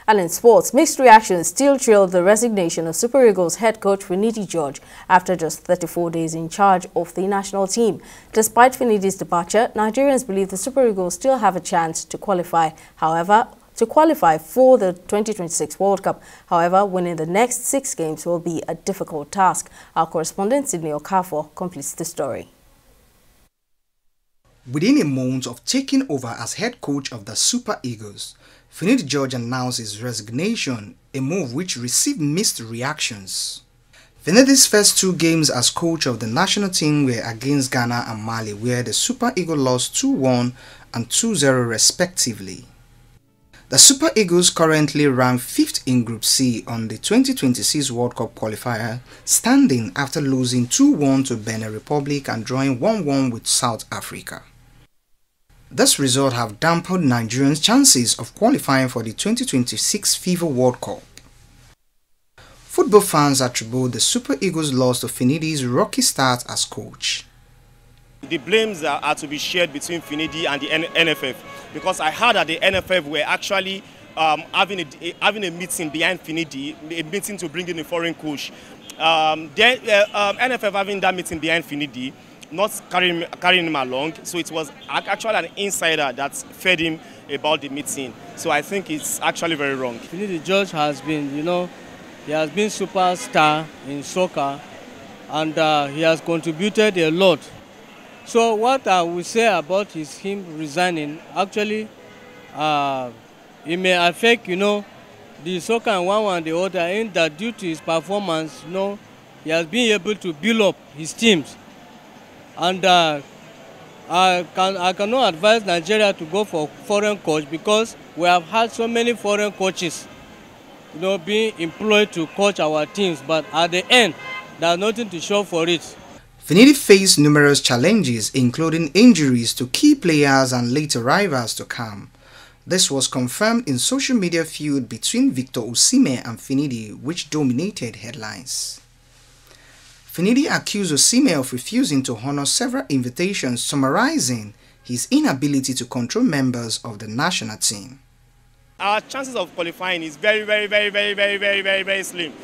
And in sports, mixed reactions still trail the resignation of Super Eagles head coach Finidi after just 34 days in charge of the national team. Despite Finidi's departure, Nigerians believe the Super Eagles still have a chance to qualify. To qualify for the 2026 World Cup. However, winning the next 6 games will be a difficult task. Our correspondent Sydney Okafor completes the story. Within a month of taking over as head coach of the Super Eagles, Finidi announced his resignation, a move which received mixed reactions. Finidi's first 2 games as coach of the national team were against Ghana and Mali, where the Super Eagles lost 2-1 and 2-0 respectively. The Super Eagles currently rank 5th in Group C on the 2026 World Cup qualifier, standing after losing 2-1 to Benin Republic and drawing 1-1 with South Africa. This result have dampened Nigerians' chances of qualifying for the 2026 FIFA World Cup. Football fans attribute the Super Eagles' loss to Finidi's rocky start as coach. The blames are to be shared between Finidi and the NFF, because I heard that the NFF were actually having a meeting behind Finidi, a meeting to bring in a foreign coach. NFF having that meeting behind Finidi, not carrying him along, so it was actually an insider that fed him about the meeting. So I think it's actually very wrong. Finidi has been, he has been superstar in soccer, and he has contributed a lot. So what I will say about him resigning, actually, it may affect, the soccer and one and the other, in that due to his performance, he has been able to build up his teams. And I cannot advise Nigeria to go for foreign coach, because we have had so many foreign coaches, being employed to coach our teams, but at the end, there's nothing to show for it. Finidi faced numerous challenges, including injuries to key players and late arrivals to come. This was confirmed in social media feud between Victor Osimhen and Finidi, which dominated headlines. Finidi accused Osimhen of refusing to honor several invitations, summarizing his inability to control members of the national team. Our chances of qualifying is very slim.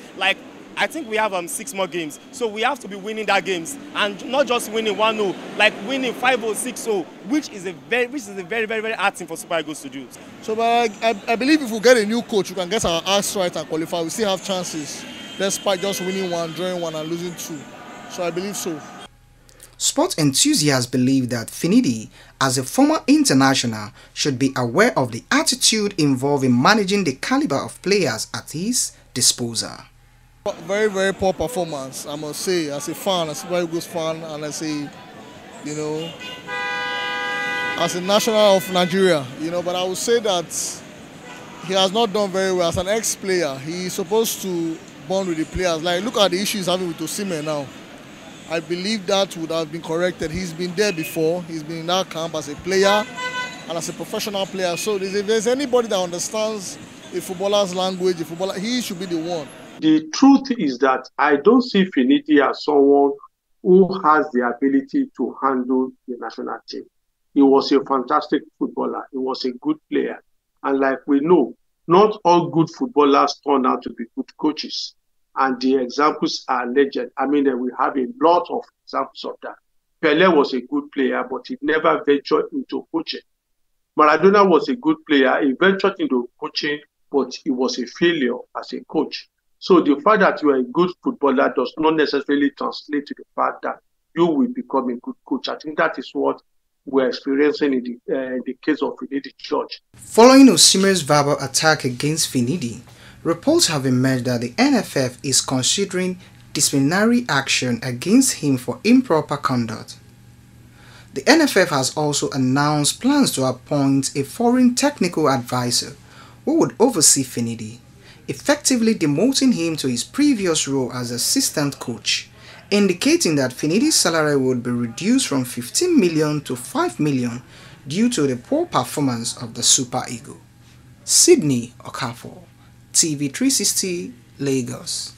I think we have 6 more games, so we have to be winning that games, and not just winning 1-0, like winning 5-0, 6-0, which is a very hard thing for Super Eagles to do. So, but I believe if we get a new coach, we can get our ass right and qualify. We still have chances, despite just winning 1, drawing 1, and losing 2. So I believe so. Sports enthusiasts believe that Finidi, as a former international, should be aware of the attitude involved in managing the caliber of players at his disposal. Very poor performance, I must say, as a fan, as a Super Eagles fan, and as a, as a national of Nigeria, but I would say that he has not done very well as an ex-player. He's supposed to bond with the players. Like, look at the issues he's having with Osimhen now. I believe that would have been corrected. He's been there before. He's been in that camp as a player and as a professional player. So if there's anybody that understands a footballer's language, he should be the one. The truth is that I don't see Finidi as someone who has the ability to handle the national team. He was a fantastic footballer. He was a good player. And like we know, not all good footballers turn out to be good coaches. And the examples are legend. I mean, we have a lot of examples of that. Pele was a good player, but he never ventured into coaching. Maradona was a good player. He ventured into coaching, but he was a failure as a coach. So the fact that you are a good footballer does not necessarily translate to the fact that you will become a good coach. I think that is what we're experiencing in the case of Finidi. Following Osimhen's verbal attack against Finidi, reports have emerged that the NFF is considering disciplinary action against him for improper conduct. The NFF has also announced plans to appoint a foreign technical advisor who would oversee Finidi, effectively demoting him to his previous role as assistant coach, indicating that Finidi's salary would be reduced from 15 million to 5 million due to the poor performance of the Super Eagles. Sydney Okafor, TV 360, Lagos.